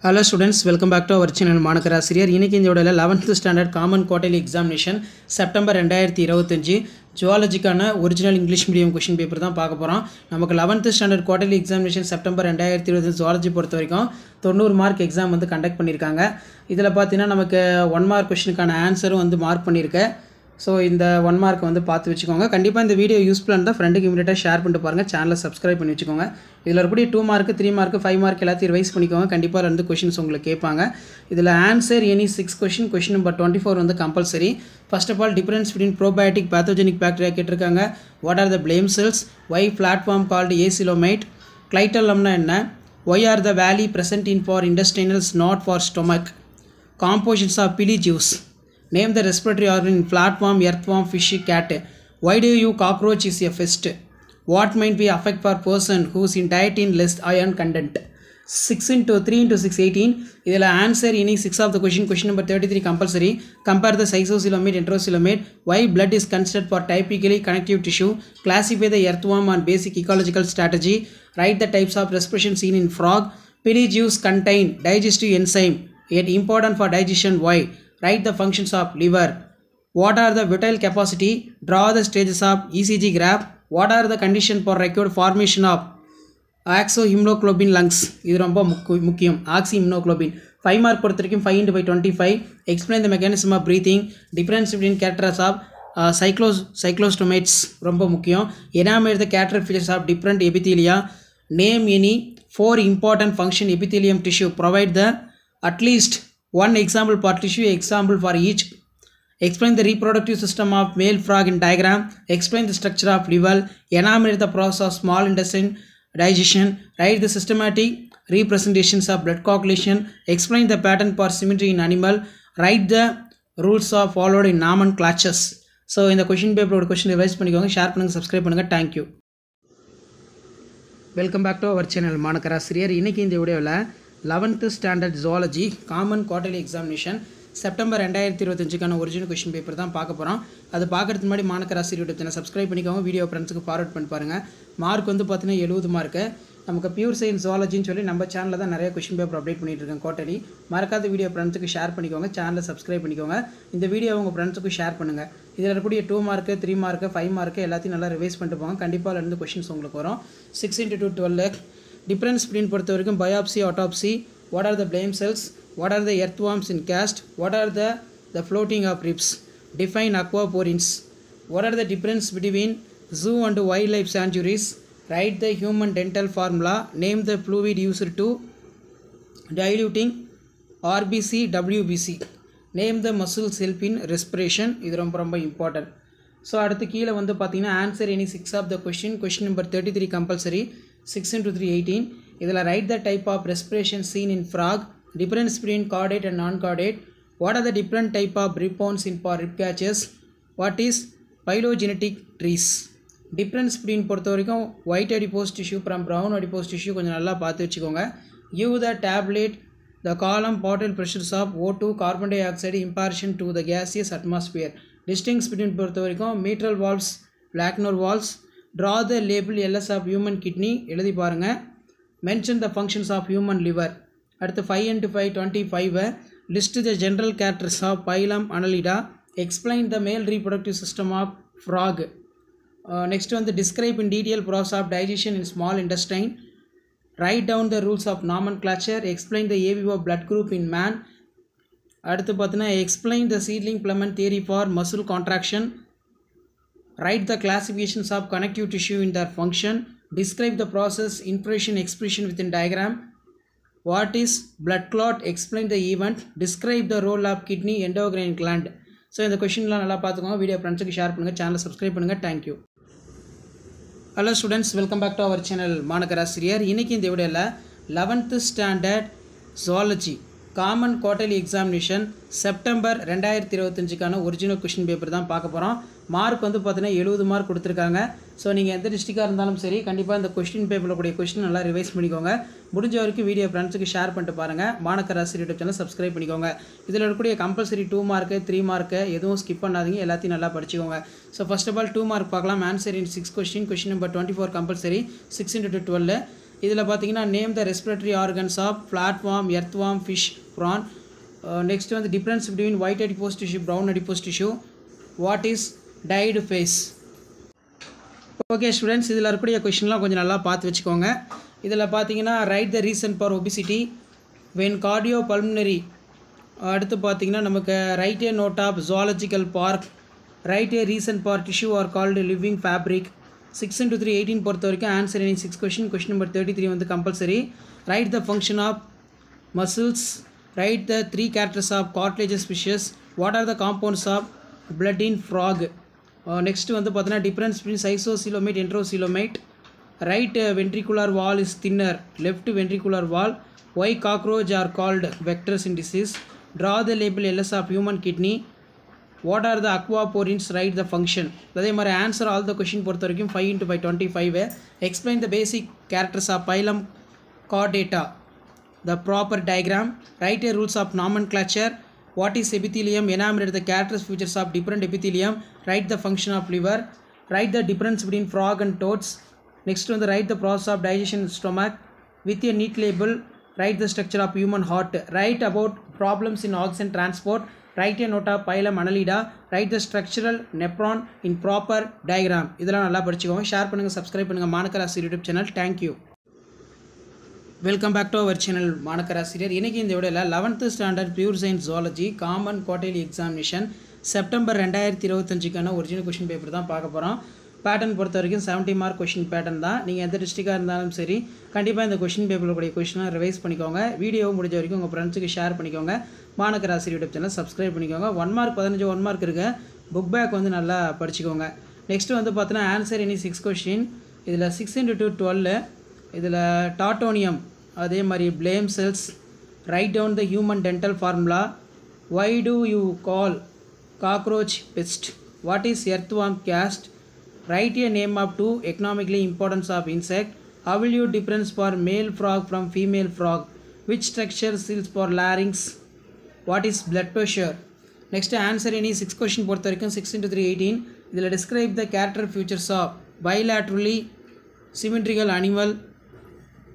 Hello students, welcome back to our channel மாணக்கராசிரியர். இன்னைக்கு இந்த வீடியோல 11th standard common quarterly examination September 2025 ஜுவாலஜிக்கான original English medium question paper தான் பார்க்க போறோம். நமக்கு 11th standard quarterly examination September 2025 zoology பொறுத்த வரைக்கும் 90 மார்க் எக்ஸாம் வந்து கண்டக்ட் பண்ணிருக்காங்க. இதுல பாத்தீங்கன்னா நமக்கு 1 மார்க் क्वेश्चनக்கான ஆன்சரும் வந்து மார்க் பண்ணிருக்கேன். So இந்த 1 மார்க் வந்து பார்த்து வெச்சுக்கோங்க. கண்டிப்பா இந்த வீடியோ யூஸ்ஃபுல்லா இருந்தா ஃப்ரெண்டுக்கு இமிடியேட்டா ஷேர் பண்ணிட்டு பாருங்க. சேனலை சப்ஸ்கிரைப் பண்ணி வெச்சுக்கோங்க. இதுல இருக்கக்கூடிய 2 மார்க், 3 மார்க், 5 மார்க் எல்லாத்தையும் ரிவைஸ் பண்ணிக்கோங்க. கண்டிப்பா ரெண்டு क्वेश्चंस உங்களுக்கு கேட்பாங்க. இதுல ஆன்சர் எனி 6 क्वेश्चन நம்பர் 24 வந்து compulsory. First of all, difference between probiotic pathogenic bacteria கேட்டிருக்காங்க. What are the blame cells? Why platform called acylomate? Clitellumna என்ன? Why are the valli present in for intestinals not for stomach? Compositions of pili juice. Name the respiratory organ in flatworm, earthworm, fish, cat. Why do you cockroach is a pest? What might be affect for person whose in diet in less iron content? 6 into 3 into 6 18. Idhila answer any 6 of the question number 33 compulsory. Compare the isosceleromate enterocoelomate. Why blood is considered for typically connective tissue? Classify the earthworm on basic ecological strategy. Write the types of respiration seen in frog. Pili juice contain digestive enzyme yet important for digestion. Why? Write the functions of liver. What are the vital capacity? Draw the stages of ECG graph. What are the conditions for required formation of oxyhemoglobin lungs? இது ரொம்ப முக்கியம். oxyhemoglobin 5 mark பொறுத்தவரைக்கும் 5 into 5 25. Explain the mechanism of breathing. Difference between characters of cyclostomates ரொம்ப முக்கியம். Enumerate the character features of different epithelia. Name any 4 important function epithelium tissue. Provide the at least one example for tissue, example for each. Explain the reproductive system of male frog in diagram. Explain the structure of liver. Enumerate the process of small intestine digestion. Write the systematic representations of blood coagulation. Explain the pattern for symmetry in animal. Write the rules of followed in nomenclatures. So in the question paper question revise பண்ணிக்கோங்க, share பண்ணுங்க, subscribe பண்ணுங்க. Thank you. Welcome back to our channel Manakkarasiriyar. இன்னைக்கு இந்த வீடியோவில் 11th standard zoology common quarterly examination September 2025க்கான original question paper தான் பார்க்க போகிறோம். அது பார்க்கறதுக்கு முன்னாடி மாணக்கராசிரியர் யூடியூப் சேனல் சப்ஸ்கிரைப் பண்ணிக்கோங்க. வீடியோ ஃப்ரெண்ட்ஸுக்கு ஃபார்வர்ட் பண்ணி பாருங்கள். மார்க் வந்து பார்த்தீங்கன்னா 70 மார்க்கு. நமக்கு பியூர் சயின்ஸ் ஜுவாலஜின்னு சொல்லி நம்ம சேனலில் தான் நிறைய क्वेश्चन பேப்பர் அப்டேட் பண்ணிட்டு இருக்கேன் குவார்ட்டர்லி. மறக்காத வீடியோ ஃப்ரெண்ட்ஸுக்கு ஷேர் பண்ணிக்கோங்க, சேனலை சப்ஸ்கிரைப் பண்ணிக்கோங்க. இந்த வீடியோ உங்கள் ஃப்ரெண்ட்ஸுக்கு ஷேர் பண்ணுங்கள். இதில் இருக்கக்கூடிய 2 மார்க்கு, 3 மார்க்கு, 5 மார்க்கு எல்லாத்தையும் நல்லா ரிவைஸ் பண்ணிட்டு போங்க. கண்டிப்பாக அதில் இருந்து क्वेश्चंस உங்களுக்கு வரும். 6 into 2 12. டிஃப்ரென்ஸ் பிட்வீன் பொறுத்த வரைக்கும் biopsy, autopsy. What are the blame cells? What are the earthworms in cast? What are the floating of ribs? Define aquaporins. What are the difference between zoo and wildlife sanctuaries? Write the human dental formula. Name the fluid used to diluting RBC, WBC. Name the muscles help in respiration. இது ரொம்ப important. So அடுத்து கீழே வந்து பார்த்தீங்கன்னா answer any 6 of the question number 33 compulsory. 6 into 3 18. இதில் write the type of respiration seen in frog. Difference between chordate and non chordate. What are the different type of ribbons in for rib cages? What is phylogenetic trees? Difference between பொறுத்த வரைக்கும் white adipose tissue from brown adipose tissue கொஞ்சம் நல்லா பார்த்து வச்சுக்கோங்க. Give the tablet the column partial pressures of O2 carbon dioxide impression to the gaseous atmosphere. Distinguish between பொறுத்த வரைக்கும் mitral valves, பிளாக்னோர் valves. Draw the label LS of human kidney எழுதி பாருங்கள். Mention the functions of human liver. அடுத்து 5 into 5 25. List the general characters of phylum Annelida. Explain the male reproductive system of frog. Next வந்து describe in detail process of digestion in small intestine. Write down the rules of nomenclature. Explain the ஏவிஓ blood group in man. அடுத்து பார்த்தீங்கன்னா explain the seedling filament theory for muscle contraction. Write the classifications of connective tissue in their function. Describe the process, infiltration, expression within diagram. What is blood clot? Explain the event. Describe the role of kidney, endocrine gland. So இந்த கொஸ்டின்லாம் நல்லா பார்த்துக்கோங்க. Video ஃப்ரெண்ட்ஸுக்கு share பண்ணுங்கள், சேனலை subscribe பண்ணுங்கள். Thank you. Hello students, welcome back to our channel Manakkarasiriyar. இன்றைக்கி இந்த வீடியோவில் 11th standard zoology common quarterly examination September 2025க்கான ஒரிஜினல் கொஸ்டின் பேப்பர் தான் பார்க்க போகிறோம். மார்க் வந்து பார்த்தீங்கன்னா 70 மார்க் கொடுத்துருக்காங்க. ஸோ நீங்கள் எந்த டிஸ்ட்ரிக்டாக இருந்தாலும் சரி கண்டிப்பாக இந்த கொஸ்டின் பேப்பரில் கூடிய கொஸ்டின் நல்லா ரிவைஸ் பண்ணிக்கோங்க. முடிஞ்ச வரைக்கும் வீடியோ ஃப்ரெண்ட்ஸுக்கு ஷேர் பண்ணிட்டு பாருங்கள். மாணக்கராசிரியர் யூடியூப் சேனல் சப்ஸ்கிரைப் பண்ணிக்கோங்க. இதில் இருக்கக்கூடிய கம்பல்சரி 2 மார்க்கு, 3 மார்க்கு எதுவும் ஸ்கிப் பண்ணாதீங்க, எல்லாத்தையும் நல்லா படிச்சுக்கோங்க. So first of all 2 mark பார்க்கலாம். Answer in 6 question number 24 compulsory. 6 into 12. இதில் பார்த்தீங்கன்னா name the respiratory organs of flatworm earthworm fish prawn. Next வந்து difference between white adipose tissue brown adipose tissue. What is tidal phase? Okay students, இதில் இருக்கக்கூடிய கொஷின்லாம் கொஞ்சம் நல்லா பார்த்து வச்சுக்கோங்க. இதில் பார்த்தீங்கன்னா write the reason for obesity when cardio pulmonary. அடுத்து பார்த்தீங்கன்னா நமக்கு write a note of zoological park. Write a reason for tissue are called living fabric. 6 into 3 18 பொறுத்த வரைக்கும் answer any 6 question. Question number 33 வந்து compulsory. Write the function of muscles. Write the 3 characters of cartilages fishes. What are the compounds of blood in frog. Next வந்து பார்த்தீங்கன்னா difference between schizocoelomate enterocoelomate. Write ventricular wall is thinner, left ventricular wall. Why cockroach are called vectors in disease. Draw the label LS of human kidney. What are the aquaporins? Write the function. அதே மாதிரி answer all the question பொறுத்த வரைக்கும் 5 into 5 25. Explain the basic characters of phylum chordata. The proper diagram. Write a rules of nomenclature. What is epithelium? Enumerate the characters features of different epithelium. Write the function of liver. Write the difference between frog and toads. Next one, write the process of digestion in stomach with a neat label. Write the structure of human heart. Write about problems in oxygen transport. Write a note of phylum Annelida. Write the structural nephron in proper diagram. இதெல்லாம் நல்லா படிச்சுக்கோங்க. Share பண்ணுங்கள், subscribe பண்ணுங்கள் Manakkarasi YouTube channel. Thank you. Welcome back to our channel Manakkarasiriyar. இன்றைக்கி இந்த வீடியோவில் 11th standard pure science zoology common quarterly examination September 2025க்கான original question paper தான் பார்க்க போகிறோம். பேட்டர்ன் பொறுத்த வரைக்கும் 70 மார்க் கொஷின் பேட்டர்ன் தான். நீங்கள் எந்த டிஸ்ட்ரிக்டாக இருந்தாலும் சரி கண்டிப்பாக இந்த கொஷின் பேப்பருடைய கொஷினை ரிவைஸ் பண்ணிக்கோங்க. வீடியோ முடிஞ்ச வரைக்கும் உங்கள் ஃப்ரெண்ட்ஸுக்கு ஷேர் பண்ணிக்கோங்க. மாணக்கராசிரியர் யூடியூப் சேனல் சப்ஸ்கிரைப் பண்ணிக்கோங்க. 1 மார்க் 15 1 மார்க் இருக்குது. புக் பேக் வந்து நல்லா படிச்சுக்கோங்க. நெக்ஸ்ட்டு வந்து பார்த்தீங்கன்னா ஆன்சர் எனி 6 கொஷின். இதில் 6 into 2 12. இதில் டாட்டோனியம், அதே மாதிரி flame cells. Write down the human dental formula. Why do you call cockroach pest? What is earthworm cast? Write a name of 2 economically importance of insect. How will you difference for male frog from female frog? Which structure seals for larynx? What is blood pressure? Next answer any 6 question பொறுத்த வரைக்கும் 6 into 3 18. இதில் describe the character futures of bilaterally symmetrical animal.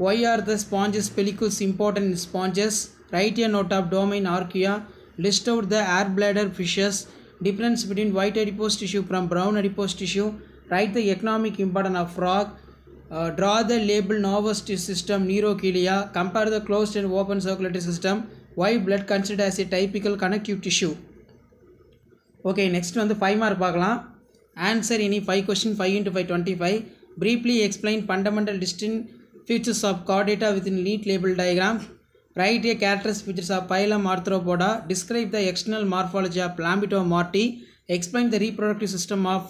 Why are the sponges pellicles important in sponges? Write a note of domain archaea. List out the air bladder fishes. Difference between white adipose tissue from brown adipose tissue. Write the economic importance of frog. Draw the label nervous system neurochelia. Compare the closed and open circulatory system. Why blood considered as a typical connective tissue? Okay, next வந்து 5 mark பார்க்கலாம். Answer இனி 5 question. 5 into 5 25. Briefly explain fundamental distinct features of chordata within neat label diagram. Write a characteristic features of phylum Arthropoda. Describe the external morphology of Lambetomorti. Explain the reproductive system of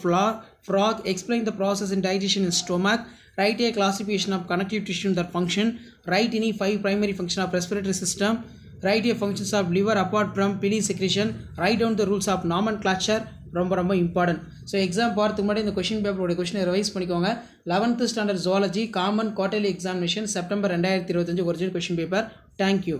frog. Explain the process in digestion in stomach. Write a classification of connective tissue and their function. Write any 5 primary function of respiratory system. Write a functions of liver apart from pili secretion. Write down the rules of nomenclature. ரொம்ப important. So exam போகிறதுக்கு முன்னாடி இந்த question பேப்பரோட கொஷினை revise பண்ணிக்கோங்க. 11th standard zoology common quarterly examination September 2025 original question paper. Thank you.